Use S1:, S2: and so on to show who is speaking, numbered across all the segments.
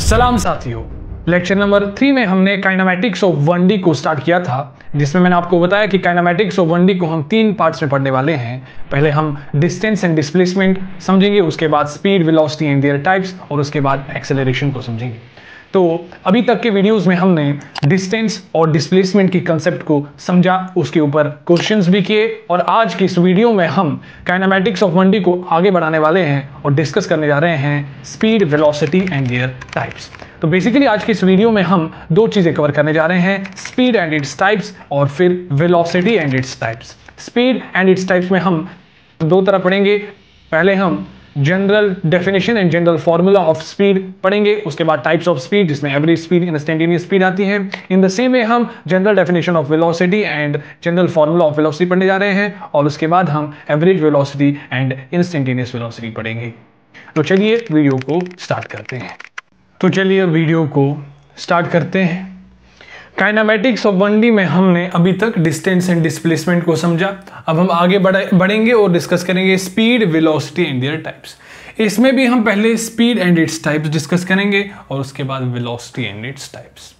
S1: सलाम साथियों, lecture number 3 में हमने काइनेमैटिक्स ऑफ 1D को स्टार्ट किया था, जिसमें मैंने आपको बताया कि काइनेमैटिक्स ऑफ 1D को हम 3 पार्ट्स में पढ़ने वाले हैं। पहले हम डिस्टेंस एंड डिस्प्लेसमेंट समझेंगे, उसके बाद speed, velocity and there types, और उसके बाद एक्सेलरेशन को समझेंगे। तो अभी तक के वीडियोस में हमने डिस्टेंस और डिस्प्लेसमेंट की कंसेप्ट को समझा, उसके ऊपर क्वेश्चंस भी किए, और आज की इस वीडियो में हम काइनेमैटिक्स ऑफ 1D को आगे बढ़ाने वाले हैं और डिस्कस करने जा रहे हैं speed, velocity and there types. तो बेसिकली आज की इस वीडियो में हम दो चीज़ें कवर करने जा रहे हैं, स्पीड एंड इट्स टाइप्स और फिर velocity and its types. Speed and its types में हम दो तरह पढ़ेंगे। पहले हम general definition and general formula of speed पढ़ेंगे, उसके बाद टाइप्स ऑफ स्पीड जिसमें एवरेज स्पीड, इंस्टेंटेनियस स्पीड आती है। इन द सेम वे हम general definition of velocity and general formula of velocity पढ़ने जा रहे हैं, और उसके बाद हम average velocity and instantaneous velocity पढ़ेंगे। तो चलिए वीडियो को स्टार्ट करते हैं। काइनेमैटिक्स ऑफ 1D में हमने अभी तक डिस्टेंस एंड डिस्प्लेसमेंट को समझा। अब हम आगे बढ़ेंगे और डिस्कस करेंगे speed, velocity and there types. इसमें भी हम पहले speed and its types discuss करेंगे और उसके बाद वेलोसिटी एंड इट्स टाइप्स।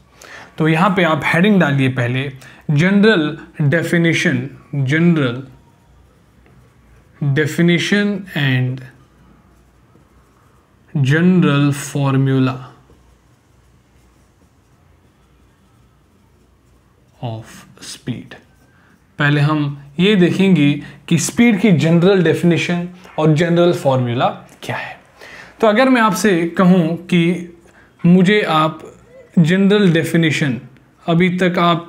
S1: तो यहाँ पे आप हेडिंग डालिए पहले general definition and general formula of speed. पहले हम ये देखेंगे कि स्पीड की जनरल डेफिनेशन और जनरल फॉर्मूला क्या है। तो अगर मैं आपसे कहूँ कि मुझे आप जनरल डेफिनेशन, अभी तक आप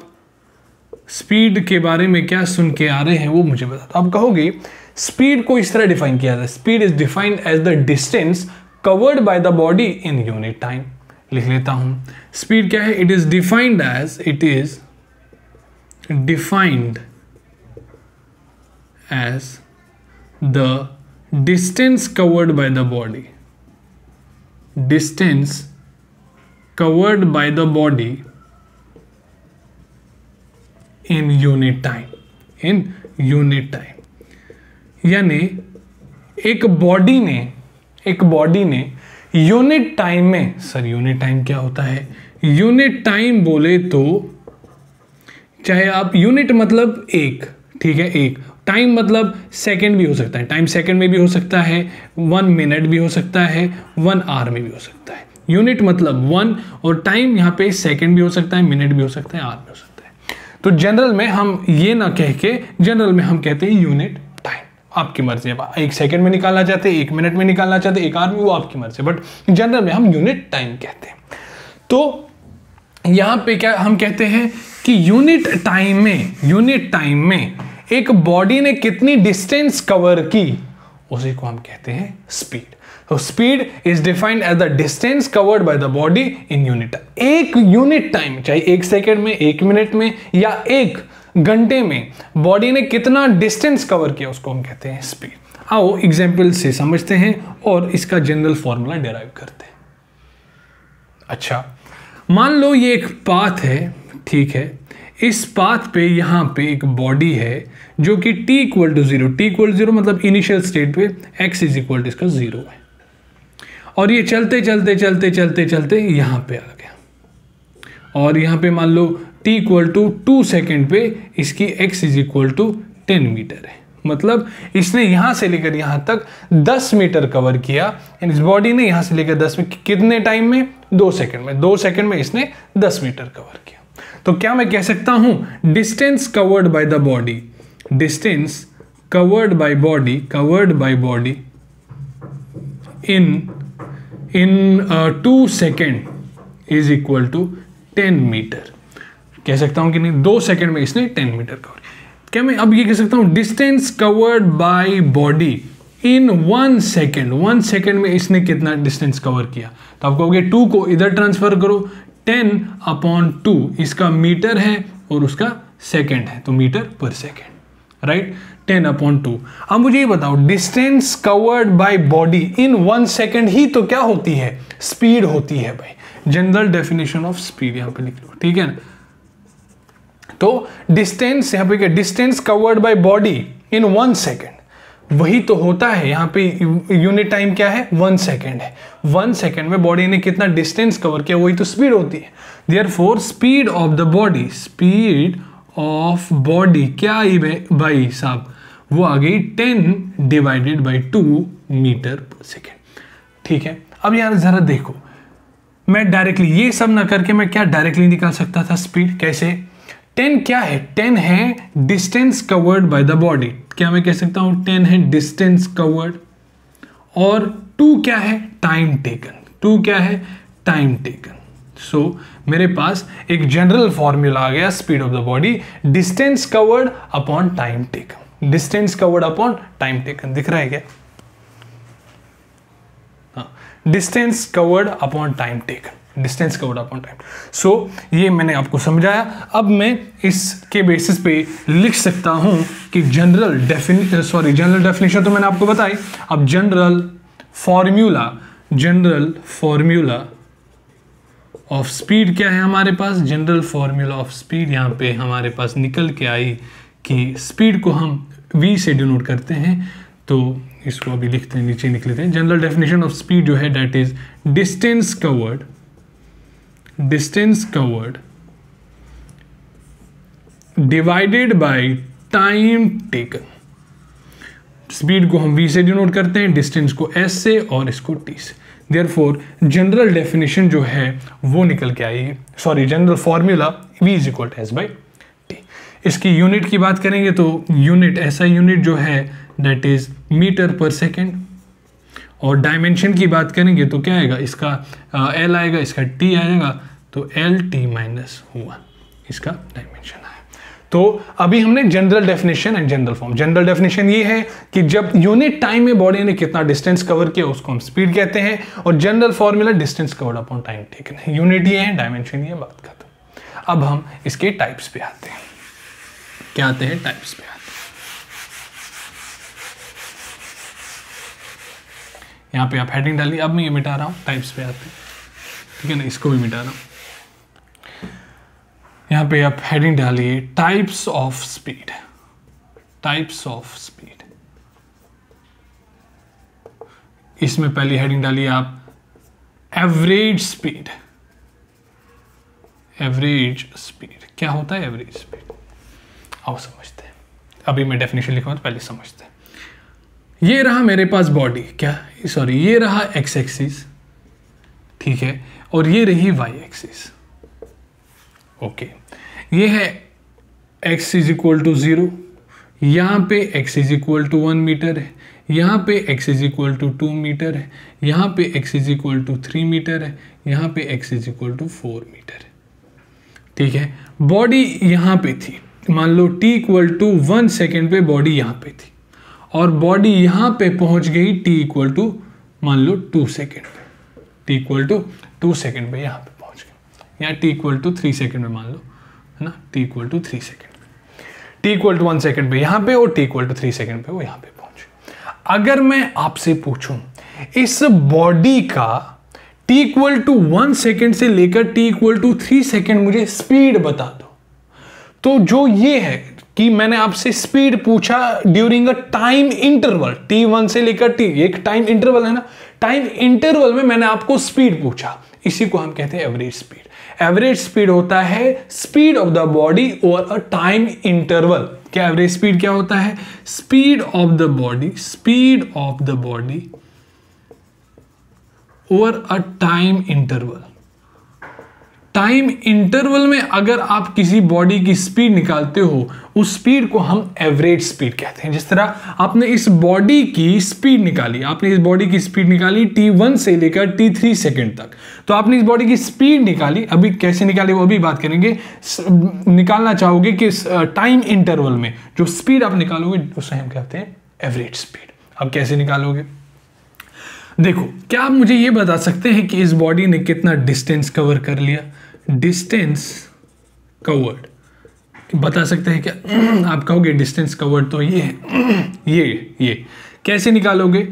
S1: स्पीड के बारे में क्या सुन के आ रहे हैं वो मुझे बता दो। आप कहोगे स्पीड को इस तरह डिफाइन किया जाता है, speed is defined as the distance covered by the body in unit time. लिख लेता हूं, स्पीड क्या है? It is defined as the distance covered by the body in unit time। यानी एक बॉडी ने यूनिट टाइम में, सर यूनिट टाइम क्या होता है? यूनिट टाइम बोले तो चाहे आप यूनिट मतलब एक, ठीक है, एक टाइम मतलब सेकंड भी हो सकता है, टाइम सेकंड में भी हो सकता है, 1 मिनट भी हो सकता है, 1 आवर में भी हो सकता है। यूनिट मतलब 1, और टाइम यहाँ पे सेकंड भी हो सकता है, मिनट भी हो सकता है, आवर भी हो सकता है। तो जनरल में हम ये ना कह के, जनरल में हम कहते हैं यूनिट टाइम। आपकी मर्जी है, 1 सेकंड में निकालना चाहते हैं, 1 मिनट में निकालना चाहते हैं, 1 आवर में, वो आपकी मर्जी, बट जनरल में हम यूनिट टाइम कहते हैं। तो यहाँ पे क्या हम कहते हैं कि यूनिट टाइम में एक बॉडी ने कितनी डिस्टेंस कवर की, उसी को हम कहते हैं स्पीड। तो speed is defined as the distance covered by the body in unit time. एक यूनिट टाइम, चाहे 1 सेकेंड में, 1 मिनट में या 1 घंटे में बॉडी ने कितना डिस्टेंस कवर किया, उसको हम कहते हैं स्पीड। आओ एग्जाम्पल से समझते हैं और इसका जनरल फॉर्मूला डिराइव करते हैं। अच्छा, मान लो ये एक पाथ है, ठीक है। इस पाथ पे यहाँ पे एक बॉडी है जो कि t इक्वल टू 0 मतलब इनिशियल स्टेट पे x इज इक्वल टू इसका 0 है, और ये चलते यहाँ पे आ गया, और यहाँ पे मान लो t इक्वल टू 2 सेकेंड पे इसकी x is equal to 10 metre है। मतलब इसने यहाँ से लेकर यहाँ तक 10 मीटर कवर किया। इस बॉडी ने यहाँ से लेकर 10 में कितने टाइम में? 2 सेकेंड में। 2 सेकेंड में इसने 10 मीटर कवर किया। तो क्या मैं कह सकता हूं distance covered by the body, distance covered by body in 2 second is equal to 10 metre. कह सकता हूं कि नहीं? 2 सेकेंड में इसने 10 मीटर कवर। क्या मैं अब ये कह सकता हूं distance covered by body in 1 second में इसने कितना डिस्टेंस कवर किया? तो आप कहोगे 2 को इधर ट्रांसफर करो, 10/2 इसका मीटर है और उसका सेकेंड है, तो मीटर पर सेकेंड, राइट? 10/2। अब मुझे ये बताओ distance covered by body in 1 second ही तो क्या होती है? स्पीड होती है भाई। जनरल डेफिनेशन ऑफ स्पीड यहां पे लिख लो, ठीक है ना। तो डिस्टेंस, यहां पे क्या? Distance covered by body in 1 second, वही तो होता है यहाँ पे। यूनिट टाइम क्या है? 1 सेकेंड है। 1 सेकेंड में बॉडी ने कितना डिस्टेंस कवर किया, वही तो स्पीड होती है। Therefore speed of the body, speed of body क्या आई भाई साहब? वो आ गई 10 डिवाइडेड बाई 2 मीटर पर सेकेंड। ठीक है, अब यार जरा देखो, मैं डायरेक्टली ये सब ना करके मैं क्या डायरेक्टली निकाल सकता था स्पीड? कैसे? 10 क्या है? 10 है distance covered by the body. क्या मैं कह सकता हूं 10 है डिस्टेंस कवर्ड, और 2 क्या है? Time taken. 2 क्या है? Time taken. सो मेरे पास एक जनरल फॉर्मूला आ गया speed of the body, distance covered upon time taken. Distance covered upon time taken दिख रहा है क्या? Distance covered upon time taken, distance covered upon time. So ये मैंने आपको समझाया। अब मैं इसके बेसिस पे लिख सकता हूं कि जनरल डेफिनेशन तो मैंने आपको बताई। अब जनरल फॉर्मूला ऑफ स्पीड क्या है हमारे पास? जनरल फॉर्मूला ऑफ स्पीड यहां पे हमारे पास निकल के आई कि स्पीड को हम v से डिनोट करते हैं, तो इसको अभी लिखते हैं, नीचे लिख लेते हैं। जनरल डेफिनेशन ऑफ स्पीड जो है that is distance covered divided by time taken. Speed को हम v से डिनोट करते हैं, डिस्टेंस को s से और इसको t से। देयरफॉर जनरल डेफिनेशन जो है वो निकल के आई, general formula v is equal to s by t। इसकी यूनिट की बात करेंगे तो यूनिट, ऐसा यूनिट जो है दैट इज मीटर पर सेकेंड, और डायमेंशन की बात करेंगे तो क्या आएगा? इसका L आएगा, इसका T आएगा, तो LT-1 इसका डायमेंशन आया। तो अभी हमने general definition and general form. General definition ये है कि जब यूनिट टाइम में बॉडी ने कितना डिस्टेंस कवर किया उसको हम स्पीड कहते हैं, और general formula distance covered upon time taken है। यूनिट ये है, डायमेंशन ये, बात खत्म। अब हम इसके टाइप्स पे आते हैं। क्या आते हैं? टाइप्स पे आते हैं। यहाँ पे आप हेडिंग डालिए। अब मैं ये मिटा रहा हूँ, टाइप्स पे आते हैं, ठीक है ना? इसको भी मिटा रहा हूँ। यहाँ पे आप हेडिंग डालिए types of speed. Types of speed, इसमें पहली हेडिंग डालिए आप एवरेज स्पीड। एवरेज स्पीड क्या होता है? एवरेज स्पीड आओ समझते हैं। अभी मैं डेफिनेशन लिखूंगा तो पहले समझते हैं। ये रहा मेरे पास बॉडी, ये रहा एक्स एक्सिस, ठीक है, और ये रही वाई एक्सिस। ओके, ये है x इज इक्वल टू 0, यहाँ पे x is equal to 1 metre है, यहाँ पे x is equal to 2 metre है, यहाँ पे x is equal to 3 metre है, यहाँ पे x is equal to 4 metre है। ठीक है, बॉडी यहाँ पे थी, मान लो t इक्वल टू 1 सेकेंड पे बॉडी यहाँ पे थी, और बॉडी यहाँ पे पहुँच गई t इक्वल टू मान लो 2 सेकेंड पे। t इक्वल टू 2 सेकेंड पे यहाँ पे पहुँच गई, यहाँ t इक्वल टू 3 सेकेंड में मान लो, है ना? t इक्वल टू 3 सेकेंड पे, t इक्वल टू 1 सेकेंड पे यहाँ पे, और t इक्वल टू 3 सेकेंड पे वो यहाँ पे पहुँचे। अगर मैं आपसे पूछूं इस बॉडी का t इक्वल टू 1 सेकेंड से लेकर t इक्वल टू 3 सेकेंड मुझे स्पीड बता दो, तो जो ये है कि मैंने आपसे स्पीड पूछा during a time interval, t1 से लेकर t, एक टाइम इंटरवल है ना, टाइम इंटरवल में मैंने आपको स्पीड पूछा, इसी को हम कहते हैं एवरेज स्पीड। एवरेज स्पीड होता है speed of the body over a time interval. क्या एवरेज स्पीड क्या होता है? Speed of the body, speed of the body over a time interval. Time interval में अगर आप किसी बॉडी की स्पीड निकालते हो, उस स्पीड को हम एवरेज स्पीड कहते हैं। जिस तरह आपने इस बॉडी की स्पीड निकाली, आपने इस बॉडी की स्पीड निकाली t1 से लेकर t3 सेकेंड तक, तो आपने इस बॉडी की स्पीड निकाली, अभी कैसे निकाली वो भी बात करेंगे। निकालना चाहोगे कि टाइम इंटरवल में जो स्पीड आप निकालोगे उसे हम कहते हैं एवरेज स्पीड। अब कैसे निकालोगे? देखो, क्या आप मुझे ये बता सकते हैं कि इस बॉडी ने कितना डिस्टेंस कवर कर लिया? डिस्टेंस कवर्ड बता सकते हैं क्या? आप कहोगे डिस्टेंस कवर्ड तो ये है, ये कैसे निकालोगे?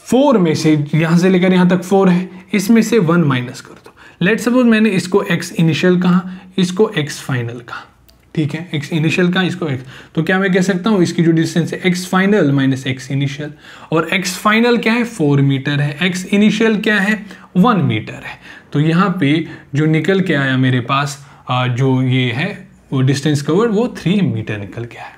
S1: 4 में से, यहां से लेकर यहां तक 4 है, इसमें से 1 माइनस कर दो। लेट सपोज मैंने इसको x इनिशियल कहा, इसको x फाइनल कहा, ठीक है, एक्स इनिशियल का, इसको एक्स, तो क्या मैं कह सकता हूँ इसकी जो डिस्टेंस है x final minus X initial, और एक्स फाइनल क्या है 4 मीटर है, एक्स इनिशियल क्या है 1 मीटर है। तो यहाँ पे जो निकल के आया मेरे पास जो ये है वो डिस्टेंस कवर्ड वो 3 मीटर निकल के आया।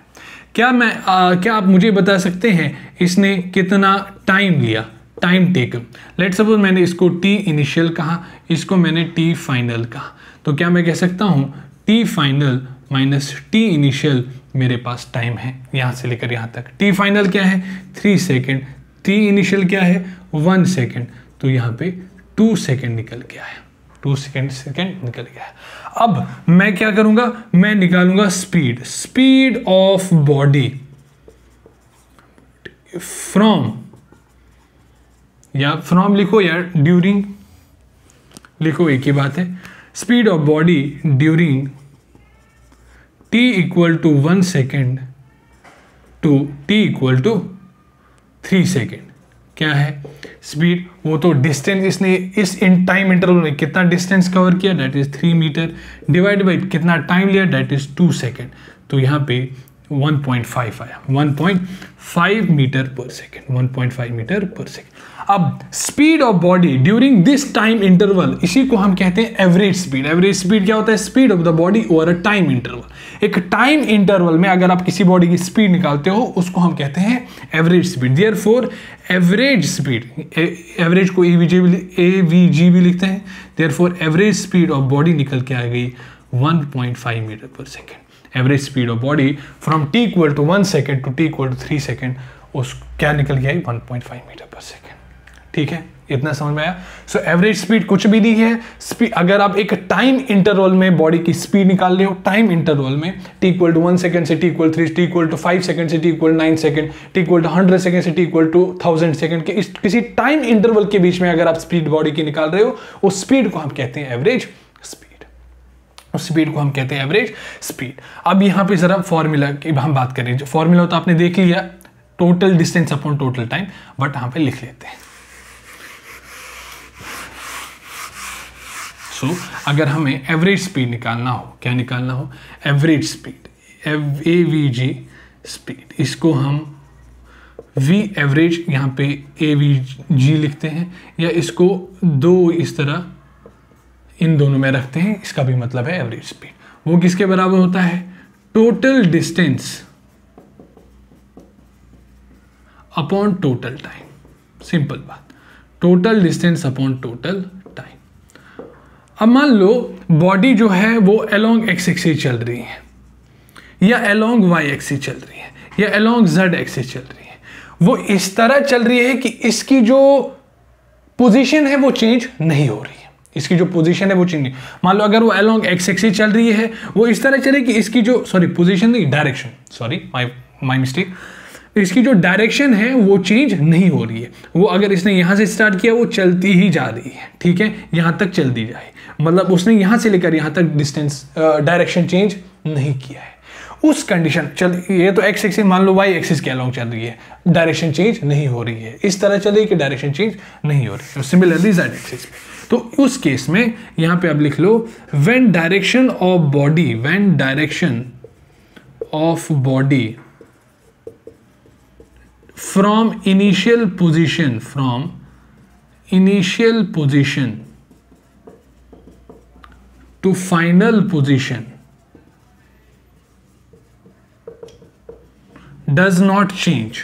S1: क्या आप मुझे बता सकते हैं इसने कितना टाइम लिया, टाइम टेकन। लेट सपोज मैंने इसको टी इनिशियल कहा, इसको मैंने टी फाइनल कहा, तो क्या मैं कह सकता हूँ T final minus T initial मेरे पास टाइम है यहाँ से लेकर यहाँ तक। टी फाइनल क्या है 3 सेकेंड, टी इनिशियल क्या है 1 सेकेंड, तो यहाँ पे 2 सेकेंड निकल के आया, 2 सेकेंड निकल गया। अब मैं क्या करूंगा, मैं निकालूंगा स्पीड ऑफ बॉडी फ्रॉम लिखो या ड्यूरिंग लिखो, एक ही बात है। Speed of body during t equal to 1 second to t equal to 3 second. क्या है स्पीड, वो तो डिस्टेंस इसने इस इन टाइम इंटरवल में कितना डिस्टेंस कवर किया, that is 3 metre, divide by कितना टाइम लिया, दैट इज 2 सेकेंड, तो यहाँ पे 1.5 आया, 1.5 मीटर पर सेकेंड, 1.5 मीटर पर सेकेंड। अब speed of body during this time interval, इसी को हम कहते हैं एवरेज स्पीड। एवरेज स्पीड क्या होता है, speed of the body over a time interval. एक टाइम इंटरवल में अगर आप किसी बॉडी की स्पीड निकालते हो उसको हम कहते हैं average speed. Therefore average speed, average को एवीजी भी लिखते हैं, therefore average speed of body निकल के आ गई 1.5 मीटर पर second. Average speed of body from T equal to 1 second to T equal to 3 second, उस क्या निकल गया 1.5 मीटर पर सेकेंड। ठीक है, इतना समझ में आया। सो एवरेज स्पीड कुछ भी नहीं है, स्पीड अगर आप एक टाइम इंटरवल में बॉडी की स्पीड निकाल रहे हो, टाइम इंटरवल में टी इक्वल टू 1 सेकंड से T equal 3, T equal to 5 second से T equal 9 second, T equal to 100 second से टी इक्वल टू 1000 सेकंड के इस किसी टाइम इंटरवल के बीच में अगर आप स्पीड बॉडी की निकाल रहे हो, उस स्पीड को हम कहते हैं एवरेज स्पीड, उस स्पीड को हम कहते हैं एवरेज स्पीड। अब यहाँ पे जरा फॉर्मूला की हम बात करें, जो फॉर्मूला तो आपने देख लिया, total distance upon total time, but यहाँ पे लिख लेते हैं। सो अगर हमें एवरेज स्पीड निकालना हो, क्या निकालना हो, एवरेज स्पीड, एवीजी स्पीड, इसको हम वी एवरेज यहाँ पे एवीजी लिखते हैं, या इसको दो इस तरह इन दोनों में रखते हैं, इसका भी मतलब है एवरेज स्पीड। वो किसके बराबर होता है, total distance upon total time. Simple बात, total distance upon total time. अब मान लो बॉडी जो है वो अलोंग एक्स एक्सिस चल रही है, या अलोंग वाई एक्सिस चल रही है, या अलोंग जेड एक्सिस चल रही है। वो इस तरह चल रही है कि इसकी जो पोजीशन है वो चेंज नहीं हो रही है, इसकी जो पोजीशन है वो चेंज नहीं। मान लो अगर वो अलोंग एक्स एक्सिस चल रही है, वो इस तरह चले कि इसकी जो पोजीशन नहीं, डायरेक्शन, सॉरी माय मिस्टेक, इसकी जो डायरेक्शन है वो चेंज नहीं हो रही है। वो अगर इसने यहाँ से स्टार्ट किया वो चलती ही जा रही है, ठीक है, यहाँ तक चलती जाए, मतलब उसने यहाँ से लेकर यहाँ तक डिस्टेंस डायरेक्शन चेंज नहीं किया है। उस कंडीशन चल, ये तो एक्स एक्सिस मान लो वाई एक्सिस के अलोंग चल रही है, डायरेक्शन चेंज नहीं हो रही है, इस तरह चल रही है कि डायरेक्शन चेंज नहीं हो रही है। सिमिलरली जेड एक्सिस पे, तो उस केस में यहाँ पे आप लिख लो when direction of body, when direction of body from initial position to final position does not change,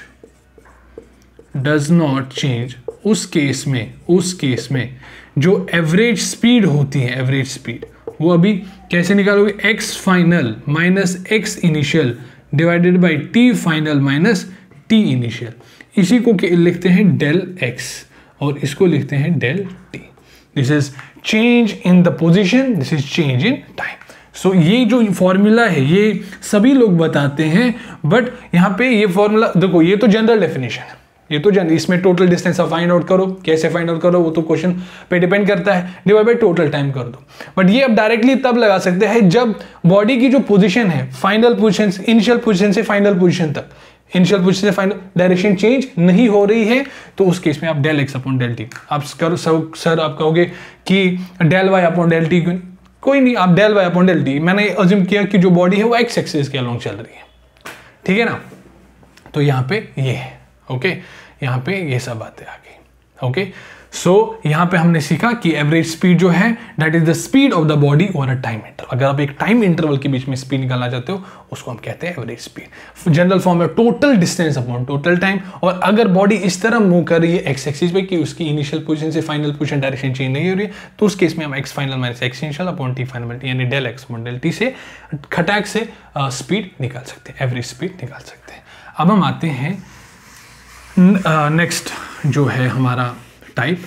S1: उस केस में जो एवरेज स्पीड होती है, एवरेज स्पीड वो अभी कैसे निकालोगे, x final minus X initial divided by T final minus T initial. इसी को लिखते हैं डेल एक्स और इसको लिखते हैं del T. This is change in the position, this is change in time. So ये जो फॉर्मूला है ये सभी लोग बताते हैं, बट यहाँ पे ये फॉर्मूला देखो, ये तो जनरल डेफिनेशन है, ये तो इसमें टोटल डिस्टेंस आप फाइंड आउट करो, कैसे फाइंड आउट करो वो तो क्वेश्चन पे डिपेंड करता है, डिवाइड बाय टोटल टाइम कर दो। बट ये आप डायरेक्टली तब लगा सकते हैं जब बॉडी की जो पोजीशन है, फाइनल पोजीशन, इनिशियल पोजीशन से फाइनल पोजीशन तक, इनिशियल पोजीशन से फाइनल डायरेक्शन चेंज नहीं हो रही है, तो उस केस में आप del X upon del T आप करो। सर आप कहोगे कि del Y upon del T क्यों, कोई नहीं, आप del Y upon del T, मैंने अज्यूम किया कि जो बॉडी है वो एक्स एक्सिस के अलोंग चल रही है, ठीक है ना। तो यहाँ पे ये है, ओके, यहाँ पे ये सब बातें आ गई, ओके। सो यहाँ पे हमने सीखा कि एवरेज स्पीड जो है that is the speed of the body over a time interval. अगर आप एक टाइम इंटरवल के बीच में स्पीड निकालना चाहते हो उसको हम कहते हैं एवरेज स्पीड। जनरल फॉर्म है total distance upon total time. और अगर बॉडी इस तरह मूव कर रही है एक्स एक्सिस पे कि उसकी इनिशियल पोजीशन से फाइनल पोजीशन डायरेक्शन चेंज नहीं हो रही है, तो उस केस में हम X final minus X initial upon T final यानी del X upon del T से खटाक से स्पीड निकाल सकते हैं, एवरेज स्पीड निकाल सकते हैं। अब हम आते हैं नेक्स्ट जो है हमारा type,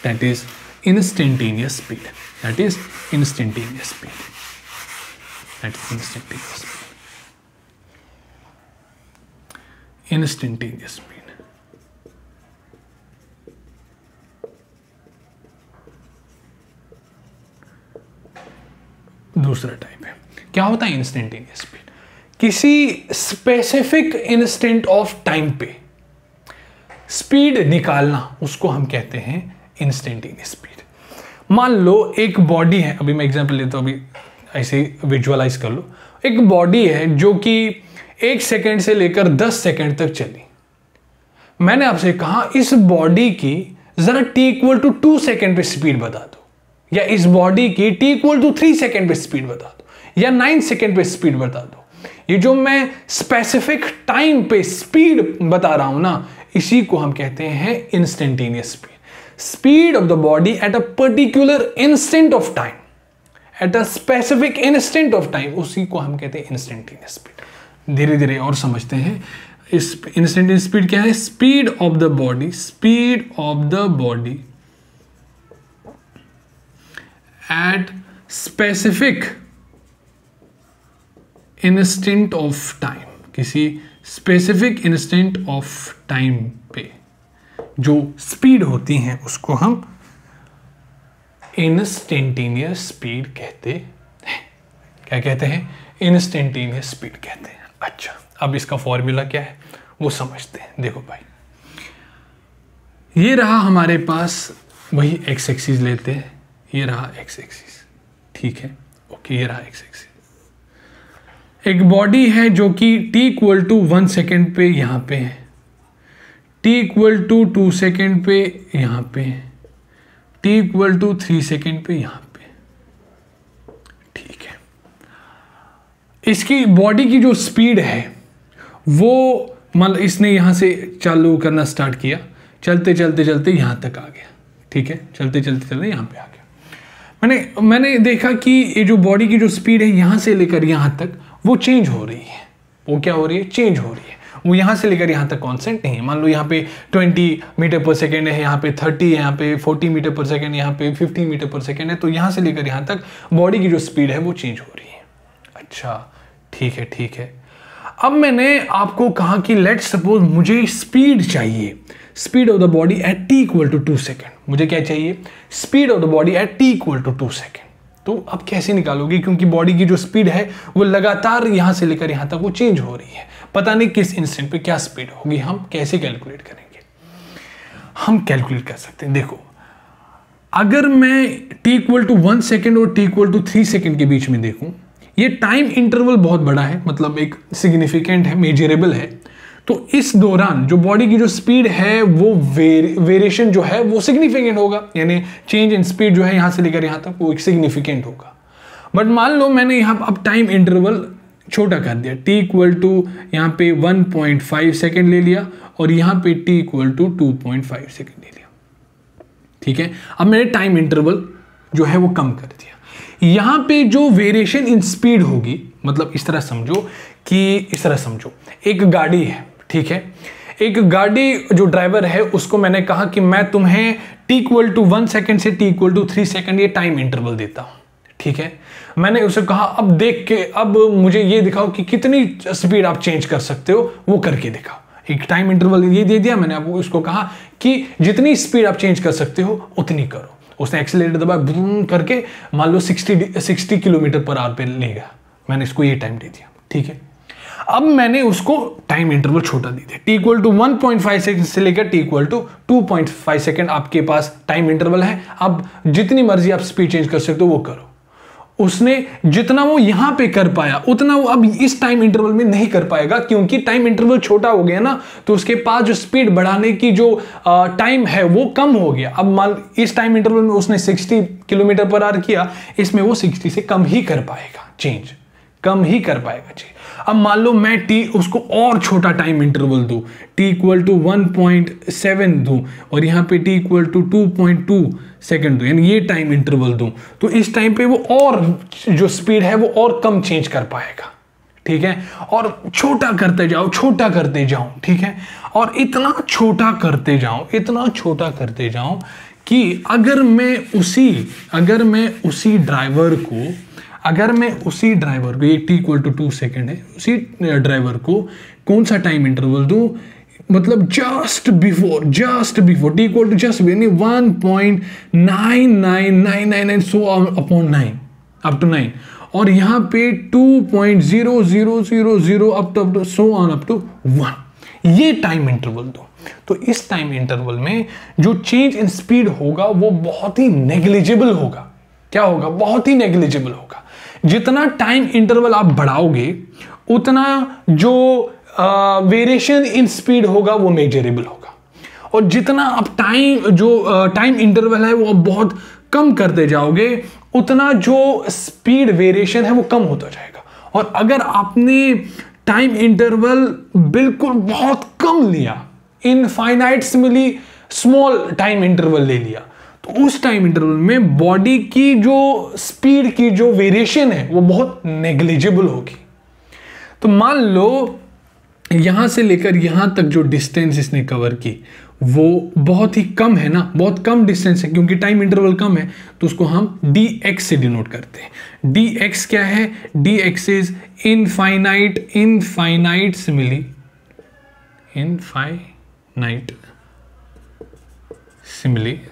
S1: that is instantaneous speed, that is instantaneous speed, that is instantaneous speed, instantaneous speed। दूसरा टाइप है, क्या होता है इंस्टेंटेनियस स्पीड? किसी स्पेसिफिक इंस्टेंट ऑफ टाइम पे स्पीड निकालना, उसको हम कहते हैं इंस्टेंटेनियस स्पीड। मान लो एक बॉडी है, अभी मैं एग्जांपल लेता हूं, अभी ऐसे विजुअलाइज कर लो। एक बॉडी है जो कि 1 सेकेंड से लेकर 10 सेकेंड तक चली। मैंने आपसे कहा इस बॉडी की जरा t=2 सेकेंड पे स्पीड बता दो, या इस बॉडी की t=3 सेकेंड पे स्पीड बता दो, या 9 सेकेंड पे स्पीड बता दो। ये जो मैं स्पेसिफिक टाइम पे स्पीड बता रहा हूं ना, इसी को हम कहते हैं instantaneous speed. Speed of the body at a particular instant of time, at a specific instant of time, उसी को हम कहते हैं इंस्टेंटेनियस स्पीड। धीरे धीरे और समझते हैं इस इंस्टेंटेनियस स्पीड क्या है। Speed of the body, speed of the body at specific instant of time, किसी स्पेसिफिक इंस्टेंट ऑफ टाइम पे जो स्पीड होती हैं उसको हम इंस्टेंटेनियस स्पीड कहते हैं। क्या कहते हैं? इंस्टेंटेनियस स्पीड कहते हैं। अच्छा, अब इसका फॉर्मूला क्या है वो समझते हैं। देखो भाई, ये रहा हमारे पास, वही एक्स एक्सिस लेते हैं, ये रहा एक्स एक्सिस, ठीक है, ओके, ये रहा एक्स एक्सिस। एक बॉडी है जो कि t=1 सेकेंड पे यहां पे है, t=2 सेकेंड पे यहां पे, t=3 सेकेंड पे यहां पे, ठीक है। इसकी बॉडी की जो स्पीड है वो मतलब इसने यहां से चालू करना स्टार्ट किया, चलते चलते चलते यहां तक आ गया, ठीक है, चलते चलते चलते यहां पे आ गया। मैंने देखा कि ये जो बॉडी की जो स्पीड है यहां से लेकर यहां तक वो चेंज हो रही है। वो क्या हो रही है? चेंज हो रही है। वो यहाँ से लेकर यहाँ तक कांस्टेंट नहीं है। मान लो यहाँ पे 20 मीटर पर सेकेंड है, यहाँ पे 30 है, यहाँ पे 40 मीटर पर सेकेंड, यहाँ पे 15 मीटर पर सेकेंड है। तो यहाँ से लेकर यहाँ तक बॉडी की जो स्पीड है वो चेंज हो रही है। अच्छा, ठीक है, ठीक है। अब मैंने आपको कहा कि लेट्स सपोज मुझे स्पीड चाहिए, speed of the body eight t=2 second. मुझे क्या चाहिए? Speed of the body eight t=2 second. तो अब कैसे निकालोगे? क्योंकि बॉडी की जो स्पीड है वो लगातार यहां से लेकर यहां तक वो चेंज हो रही है, पता नहीं किस इंस्टेंट पे क्या स्पीड होगी। हम कैसे कैलकुलेट करेंगे? हम कैलकुलेट कर सकते हैं। देखो, अगर मैं t=1 सेकेंड और t=3 सेकेंड के बीच में देखूं, ये टाइम इंटरवल बहुत बड़ा है, मतलब एक सिग्निफिकेंट है, मेजरेबल है। तो इस दौरान जो बॉडी की जो स्पीड है वो वेरिएशन जो है वो सिग्निफिकेंट होगा, यानी चेंज इन स्पीड जो है यहां से लेकर यहां तक वो एक सिग्निफिकेंट होगा। बट मान लो मैंने यहां अब टाइम इंटरवल छोटा कर दिया, t यहाँ पे 1.5 सेकेंड ले लिया और यहाँ पे t=2.5 सेकेंड ले लिया, ठीक है। अब मैंने टाइम इंटरवल जो है वो कम कर दिया। यहाँ पे जो वेरिएशन इन स्पीड होगी, मतलब इस तरह समझो एक गाड़ी है, ठीक है। एक गाड़ी जो ड्राइवर है उसको मैंने कहा कि मैं तुम्हें t=1 सेकेंड से t=3 सेकेंड ये टाइम इंटरवल देता हूं, ठीक है। मैंने उसे कहा अब देख के अब मुझे ये दिखाओ कि कितनी स्पीड आप चेंज कर सकते हो, वो करके दिखाओ। एक टाइम इंटरवल ये दे दिया मैंने आपको, उसको कहा कि जितनी स्पीड आप चेंज कर सकते हो उतनी करो। उसने एक्सीलरेटर दबाया, बूम करके मान लो 60 किलोमीटर पर आवर पे ले गया। मैंने इसको ये टाइम दे दिया, ठीक है। अब मैंने उसको टाइम इंटरवल छोटा दे दिया, t=1.5 सेकेंड से लेकर t=2.5 सेकेंड आपके पास टाइम इंटरवल है। अब जितनी मर्जी आप स्पीड चेंज कर सकते हो वो करो। उसने जितना वो यहां पे कर पाया उतना वो अब इस टाइम इंटरवल में नहीं कर पाएगा, क्योंकि टाइम इंटरवल छोटा हो गया ना, तो उसके पास जो स्पीड बढ़ाने की जो टाइम है वो कम हो गया। अब मान इस टाइम इंटरवल में उसने 60 किलोमीटर पर आवर किया, इसमें वो 60 से कम ही कर पाएगा चेंज, कम ही कर पाएगा चेंज। अब मान लो मैं टी उसको और छोटा टाइम इंटरवल दूं, t इक्वल टू 1.7 दूं और यहाँ पे t इक्वल टू 2.2 सेकेंड दूं, यानी ये टाइम इंटरवल दूं, तो इस टाइम पे वो और जो स्पीड है वो और कम चेंज कर पाएगा, ठीक है। और छोटा करते जाओ, छोटा करते जाओ, ठीक है, और इतना छोटा करते जाओ, इतना छोटा करते जाओ कि अगर मैं उसी ड्राइवर को ये t इक्वल टू 2 सेकेंड है, उसी ड्राइवर को कौन सा टाइम इंटरवल दूं, मतलब just before t equal to just 1.99999 so upon 9 up to 9, और यहाँ पे 2.0000 up to so on up to 1, ये टाइम इंटरवल दो। तो इस टाइम इंटरवल में जो चेंज इन स्पीड होगा वो बहुत ही नेग्लिजिबल होगा। क्या होगा? बहुत ही नेग्लिजिबल होगा। जितना टाइम इंटरवल आप बढ़ाओगे उतना जो वेरिएशन इन स्पीड होगा वो मेजरेबल होगा, और जितना आप टाइम इंटरवल है वो बहुत कम करते जाओगे उतना जो स्पीड वेरिएशन है वो कम होता जाएगा। और अगर आपने टाइम इंटरवल बिल्कुल बहुत कम लिया, इनफाइनाइटली स्मॉल टाइम इंटरवल ले लिया, तो उस टाइम इंटरवल में बॉडी की जो स्पीड की जो वेरिएशन है वो बहुत नेग्लिजिबल होगी। तो मान लो यहां से लेकर यहां तक जो डिस्टेंस इसने कवर की वो बहुत ही कम है ना, बहुत कम डिस्टेंस है, क्योंकि टाइम इंटरवल कम है, तो उसको हम dx से डिनोट करते हैं। dx क्या है? dx is infinite simile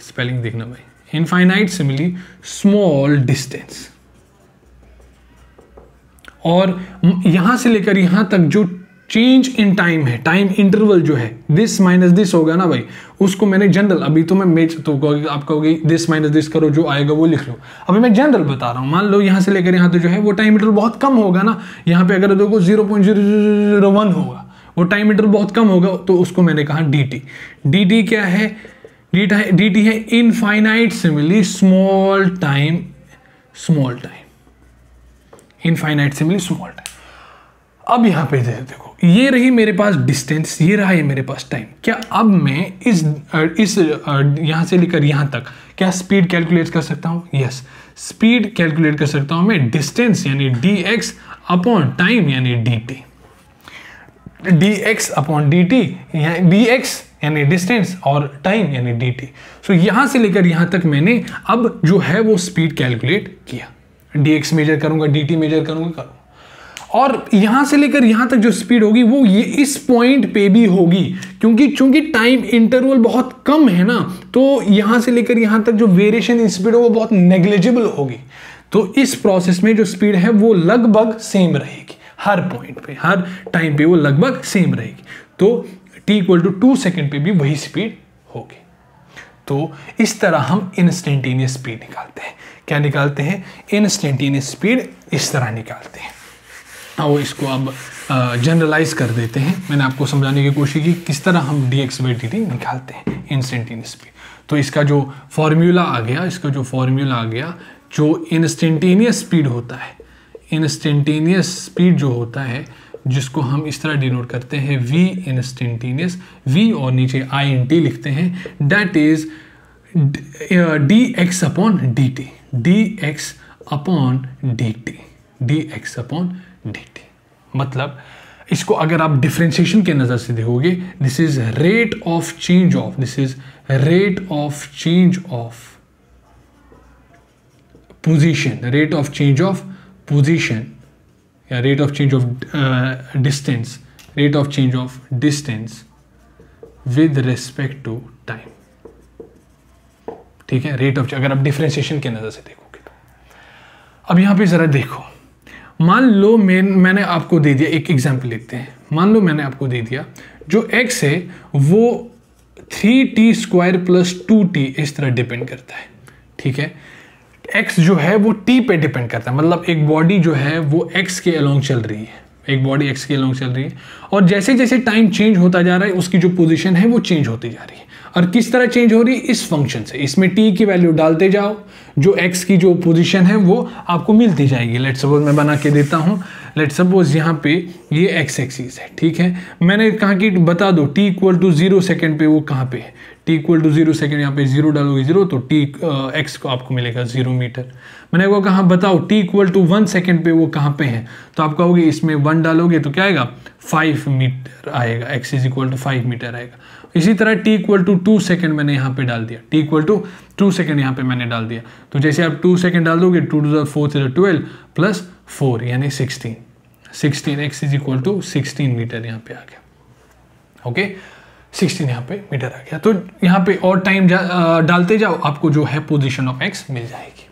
S1: spelling देखना भाई, इनफाइनाइट सिमिली स्मॉल डिस्टेंस। और यहां से लेकर यहां तक जो चेंज इन टाइम है, टाइम इंटरवल जो है, दिस माइनस दिस होगा ना भाई, उसको मैंने जनरल, अभी तो मैं आप कहोगे दिस माइनस दिस करो, जो आएगा वो लिख लो, अभी मैं जनरल बता रहा हूं। मान लो यहां से लेकर यहां तक जो है वो टाइम इंटरवल बहुत कम होगा ना, यहां पे अगर देखो 0.001 होगा, वो टाइम इंटरवल बहुत कम होगा, तो उसको मैंने कहा dt क्या है? dt है infinite simile small time, infinite simile small time. अब यहां पे देखो, ये रही मेरे पास डिस्टेंस, ये रहा ये मेरे पास टाइम। क्या अब मैं इस यहां से लेकर यहां तक क्या स्पीड कैलकुलेट कर सकता हूं? यस, स्पीड कैलकुलेट कर सकता हूं मैं डिस्टेंस यानी dx अपॉन टाइम यानी dt, dx upon dt, dx यानी डिस्टेंस और टाइम यानी dt। सो यहां से लेकर यहां तक मैंने अब जो है वो स्पीड कैलकुलेट किया, dx मेजर करूंगा, dt मेजर करूंगा, और यहां से लेकर यहां तक जो स्पीड होगी वो ये इस पॉइंट पे भी होगी, क्योंकि टाइम इंटरवल बहुत कम है ना, तो यहां से लेकर यहां तक जो वेरिएशन इन स्पीड है वो बहुत नेग्लिजिबल होगी। तो इस प्रोसेस में जो स्पीड है वो लगभग सेम रहेगी, हर पॉइंट पे, हर टाइम पे वो लगभग सेम रहेगी। तो t इक्वल टू 2 सेकेंड पे भी वही स्पीड होगी। तो इस तरह हम इंस्टेंटेनियस स्पीड निकालते हैं। क्या निकालते हैं? इंस्टेंटेनियस स्पीड इस तरह निकालते हैं। आओ इसको अब जनरलाइज कर देते हैं। मैंने आपको समझाने की कोशिश की किस तरह हम dx/dt निकालते हैं इंस्टेंटेनियस स्पीड। तो इसका जो फॉर्मूला आ गया, जो इंस्टेंटेनियस स्पीड होता है, इंस्टेंटेनियस स्पीड जो होता है जिसको हम इस तरह डिनोट करते हैं v इंस्टेंटेनियस, v और नीचे int लिखते हैं, that is dx upon dt, dx upon dt। मतलब इसको अगर आप डिफरेंशिएशन के नजर से देखोगे, this is rate of change of position या rate of change of distance with respect to time. ठीक है, रेट ऑफ, अगर आप डिफरेंशिएशन के नजर से देखोगे तो। अब यहां पे जरा देखो, मान लो मैंने आपको दे दिया, एक एग्जाम्पल लेते हैं। मान लो मैंने आपको दे दिया जो x है वो 3t² + 2t इस तरह डिपेंड करता है। ठीक है, एक्स जो है वो टी पे डिपेंड करता है, मतलब एक बॉडी जो है वो एक्स के अलोंग चल रही है, एक बॉडी एक्स के अलोंग चल रही है, और जैसे जैसे टाइम चेंज होता जा रहा है उसकी जो पोजीशन है वो चेंज होती जा रही है। और किस तरह चेंज हो रही है? इस फंक्शन से। इसमें टी की वैल्यू डालते जाओ, जो एक्स की जो पोजीशन है वो आपको मिलती जाएगी। लेट सपोज मैं बना के देता हूँ, लेट सपोज यहाँ पे ये एक्स एक्सिस है, ठीक है। मैंने कहा कि बता दो t इक्वल टू 0 सेकेंड पे वो कहाँ पे है, t इक्वल टू 0 सेकेंड, यहाँ पे 0 डालोगे 0 तो t एक्स को आपको मिलेगा 0 मीटर। मैंने वो कहा बताओ t इक्वल टू 1 सेकेंड पे वो कहाँ पे है, तो आप कहोगे इसमें 1 डालोगे तो क्या आएगा 5 मीटर आएगा, x is equal to 5 metre आएगा। इसी तरह t इक्वल टू 2 सेकेंड मैंने यहाँ पे डाल दिया, t इक्वल टू 2 सेकेंड यहाँ पे मैंने डाल दिया, तो जैसे आप 2 सेकेंड डाल दोगे 2 टू द 4 12 प्लस 4 यानी 16 x is equal to 16 metre यहाँ पे आ गया। ओके 16 यहाँ पे मीटर आ गया। तो यहाँ पे और टाइम डालते जाओ, आपको जो है पोजीशन ऑफ एक्स मिल जाएगी।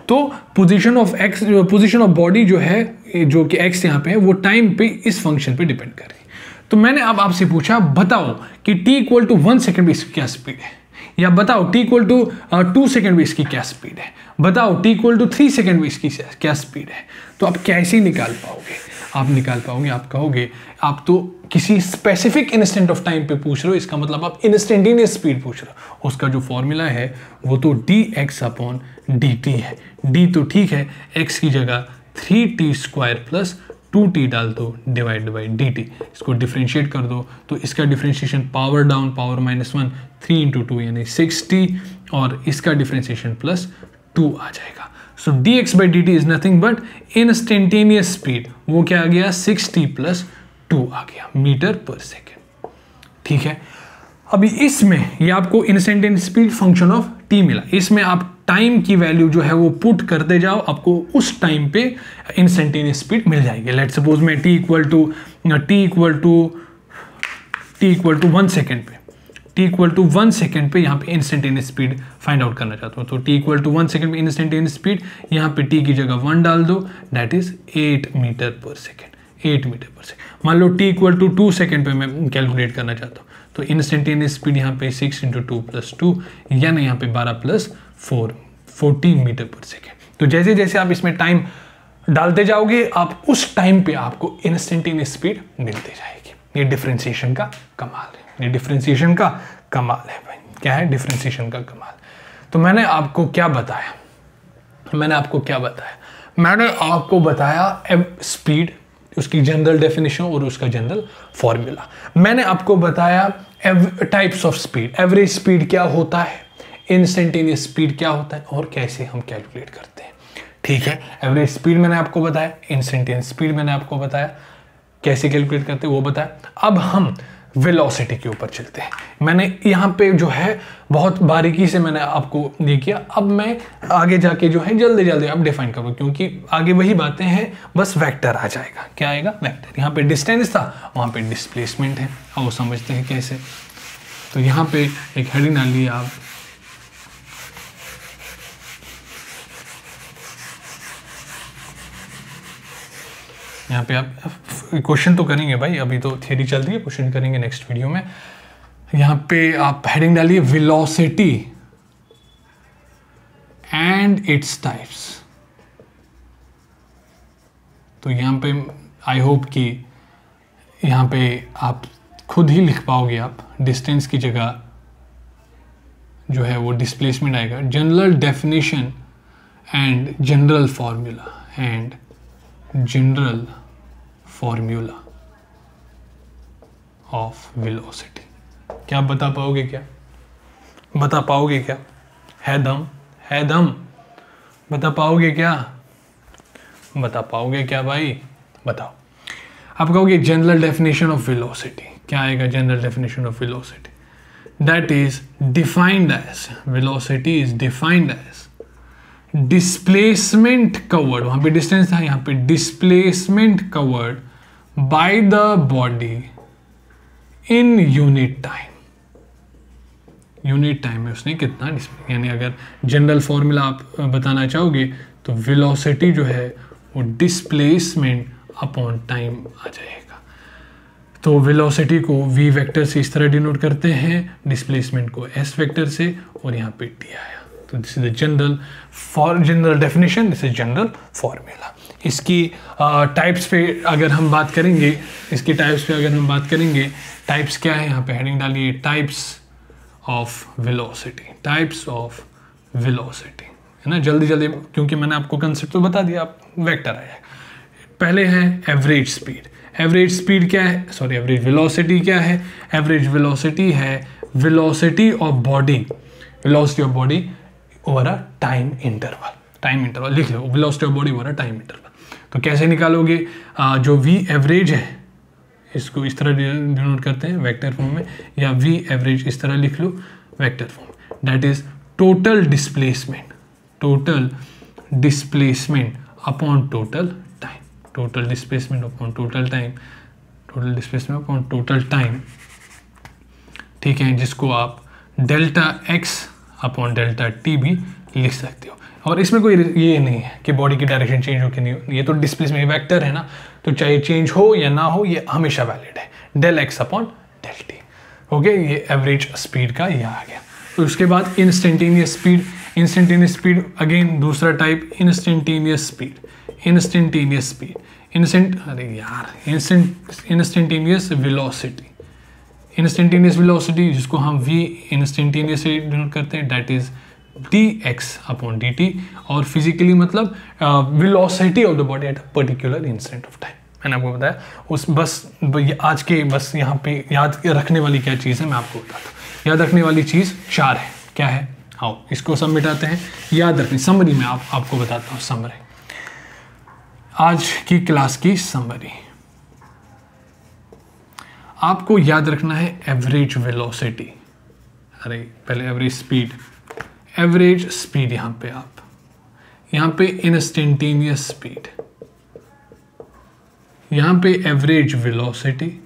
S1: तो position of x, position of body जो है, जो कि एक्स यहाँ पे है, वो टाइम पे इस फंक्शन पे डिपेंड कर रही है। तो मैंने अब आपसे पूछा बताओ कि t इक्वल टू 1 सेकेंड में इसकी क्या स्पीड है, या बताओ t इक्वल टू 2 सेकेंड में इसकी क्या स्पीड है, बताओ t इक्वल टू 3 सेकेंड में इसकी क्या स्पीड है। तो आप कैसे निकाल पाओगे? आप निकाल पाओगे, आप कहोगे आप तो किसी स्पेसिफिक इंस्टेंट ऑफ टाइम पे पूछ रहे हो, इसका मतलब आप इंस्टेंटेनियस स्पीड पूछ रहे हो। उसका जो फॉर्मूला है वो तो dx अपॉन dt है। d तो ठीक है, x की जगह 3t स्क्वायर प्लस 2t डाल दो डिवाइड बाई dt, इसको डिफ्रेंशिएट कर दो तो इसका differentiation power down power -1 3 into 2 यानी 6t, और इसका डिफ्रेंशिएशन प्लस 2 आ जाएगा। सो dx by dt is nothing but instantaneous speed, वो क्या आ गया 6t प्लस 2 आ गया मीटर पर सेकेंड। ठीक है, अभी इसमें ये आपको instantaneous speed function of t मिला, इसमें आप टाइम की वैल्यू जो है वो पुट करते जाओ, आपको उस टाइम पे इंस्टेंटेनियस स्पीड मिल जाएगी। लेट सपोज मैं t इक्वल टू 1 सेकेंड पे, t इक्वल टू 1 सेकेंड पे यहाँ पे इंस्टेंटेनियस स्पीड फाइंड आउट करना चाहता हूँ। तो t इक्वल टू 1 सेकेंड पे इंस्टेंटेनियस स्पीड, यहाँ पे t की जगह 1 डाल दो, दैट इज 8 मीटर पर सेकेंड, 8 मीटर पर सेकेंड। मान लो t इक्वल टू 2 सेकेंड पे मैं कैलकुलेट करना चाहता हूँ, तो इंस्टेंटेनियस स्पीड यहाँ पे 6 इंटू 2 प्लस 2 यानी यहाँ पे 12 प्लस 4 14 मीटर पर सेकेंड। तो जैसे जैसे आप इसमें टाइम डालते जाओगे, आप उस टाइम पे आपको इंस्टेंटेनियस स्पीड मिलती जाएगी। ये डिफरेंशिएशन का कमाल है, ये डिफरेंशिएशन का कमाल है भाई। क्या है? डिफरेंशिएशन का कमाल। तो मैंने आपको क्या बताया? मैंने आपको बताया स्पीड, उसकी जनरल डेफिनेशन और उसका जनरल फॉर्मूला। मैंने आपको बताया types of speed, average speed क्या होता है, इंस्टेंटेनियस स्पीड क्या होता है, और कैसे हम कैलकुलेट करते हैं। ठीक है, एवरेज स्पीड मैंने आपको बताया, इंस्टेंटेनियस स्पीड मैंने आपको बताया, कैसे कैलकुलेट करते हैं वो बताया। अब हम वेलोसिटी के ऊपर चलते हैं। मैंने यहाँ पे जो है बहुत बारीकी से मैंने आपको ये किया। अब मैं आगे जाके जो है जल्दी जल्दी अब डिफाइन करूँ, क्योंकि आगे वही बातें हैं, बस वेक्टर आ जाएगा। क्या आएगा? वेक्टर। यहाँ पे डिस्टेंस था, वहाँ पे डिस्प्लेसमेंट है, और वो समझते हैं कैसे। तो यहाँ पे एक हेडिंग डाल लिया आप, यहाँ पे आप क्वेश्चन तो करेंगे भाई, अभी तो थियरी चल रही है, क्वेश्चन करेंगे नेक्स्ट वीडियो में। यहाँ पे आप हेडिंग डालिए वेलोसिटी एंड इट्स टाइप्स। तो यहाँ पे आई होप कि यहाँ पे आप खुद ही लिख पाओगे। आप डिस्टेंस की जगह जो है वो डिस्प्लेसमेंट आएगा, general definition and general formula of velocity. क्या बता पाओगे? क्या बता पाओगे? क्या है दम? बता पाओगे क्या? बता पाओगे क्या भाई? बताओ। आप कहोगे जनरल डेफिनेशन ऑफ वेलोसिटी। क्या आएगा general definition of velocity? That is defined as, velocity is defined as displacement covered, वहां पे डिस्टेंस था, यहाँ पे displacement covered by the body in unit time. Unit time में उसने कितना डिस्प्ले, यानी अगर जनरल फॉर्मूला आप बताना चाहोगे तो वेलोसिटी जो है वो डिस्प्लेसमेंट अपॉन टाइम आ जाएगा। तो वेलोसिटी को v वेक्टर से इस तरह डिनोट करते हैं, डिस्प्लेसमेंट को s वेक्टर से, और यहाँ पे t आया। तो this is the general definition, this is general formula. इसकी टाइप्स पे अगर हम बात करेंगे, टाइप्स क्या है, यहाँ पे हेडिंग डालिए टाइप्स ऑफ वेलोसिटी, है ना। जल्दी जल्दी, क्योंकि मैंने आपको कंसेप्ट तो बता दिया, आप वेक्टर आया। पहले है एवरेज स्पीड। एवरेज स्पीड क्या है, सॉरी एवरेज वेलोसिटी क्या है? एवरेज वेलोसिटी है velocity of body over a time interval. लिख लो, velocity of body over a time interval. तो कैसे निकालोगे? जो वी एवरेज है इसको इस तरह डिनोट करते हैं वेक्टर फॉर्म में, या वी एवरेज इस तरह लिख लो vector form, that is total displacement upon total time, ठीक है, जिसको आप delta X upon delta T भी लिख सकते हो। और इसमें कोई ये नहीं है कि बॉडी की डायरेक्शन चेंज हो कि नहीं हो, ये तो डिस्प्लेसमेंट वेक्टर है ना, तो चाहे चेंज हो या ना हो ये हमेशा वैलिड है, del X upon del T. Okay, ये एवरेज स्पीड का ये आ गया। तो उसके बाद इंस्टेंटेनियस स्पीड, अगेन दूसरा टाइप, इंस्टेंटेनियस वेलोसिटी, जिसको हम v इंस्टेंटेनियस से डिनोट करते हैं, that is dx upon dt, और फिजिकली मतलब velocity of the body at a particular instant of time. मैंने आपको बताया आज के बस यहाँ पे याद रखने वाली क्या चीज़ है मैं आपको बताता हूँ। याद रखने वाली चीज़ 4 है। क्या है? आओ इसको सब मिटाते हैं। याद रखनी, समरी में आपको बताता हूँ। समरी, आज की क्लास की समरी, आपको याद रखना है एवरेज वेलोसिटी, अरे पहले एवरेज स्पीड, यहाँ पे इंस्टेंटेनियस स्पीड, यहाँ पे एवरेज वेलोसिटी,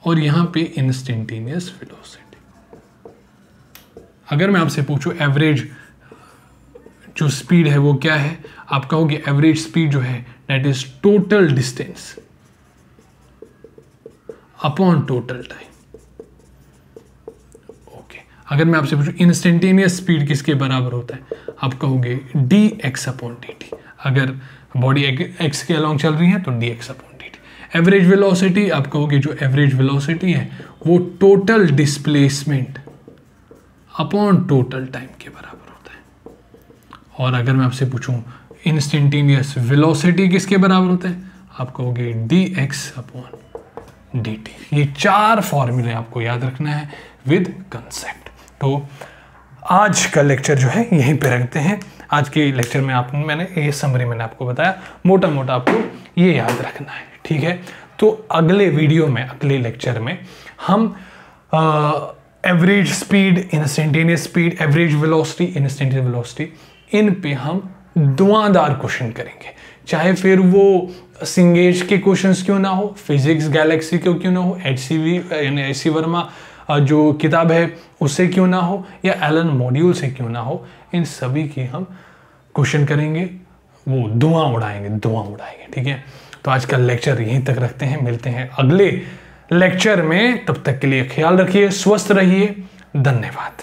S1: और यहाँ पे इंस्टेंटेनियस वेलोसिटी। अगर मैं आपसे पूछूं एवरेज जो स्पीड है वो क्या है, आप कहोगे एवरेज स्पीड जो है that is total distance upon total time. Okay, अगर मैं आपसे पूछूं इंस्टेंटेनियस स्पीड किसके बराबर होता है, आप कहोगे dx अपॉन dt। अगर बॉडी x के अलॉन्ग चल रही है तो dx upon dt। Average velocity, आप कहोगे जो एवरेज वेलोसिटी है वो total displacement upon total time के बराबर होता है। और अगर मैं आपसे पूछूं इंस्टेंटेनियस वेलोसिटी किसके बराबर होता है, आप कहोगे dx अपॉन dt। ये 4 फॉर्मूले आपको याद रखना है विद कंसेप्ट। तो आज का लेक्चर जो है यहीं पे रखते हैं। आज के लेक्चर में मैंने ये समरी मैंने आपको बताया, मोटा मोटा आपको ये याद रखना है, ठीक है। तो अगले वीडियो में, अगले लेक्चर में हम average speed, instantaneous speed, average velocity, instantaneous velocity, इन पे हम धुआंधार क्वेश्चन करेंगे, चाहे फिर वो सिंगेज के क्वेश्चंस क्यों ना हो, फिजिक्स गैलेक्सी क्यों ना हो, HCV यानी HC वर्मा जो किताब है उससे क्यों ना हो, या एलन मॉड्यूल से क्यों ना हो, इन सभी की हम क्वेश्चन करेंगे, वो धुआं उड़ाएंगे, ठीक है। तो आज का लेक्चर यहीं तक रखते हैं, मिलते हैं अगले लेक्चर में, तब तक के लिए ख्याल रखिए, स्वस्थ रहिए, धन्यवाद।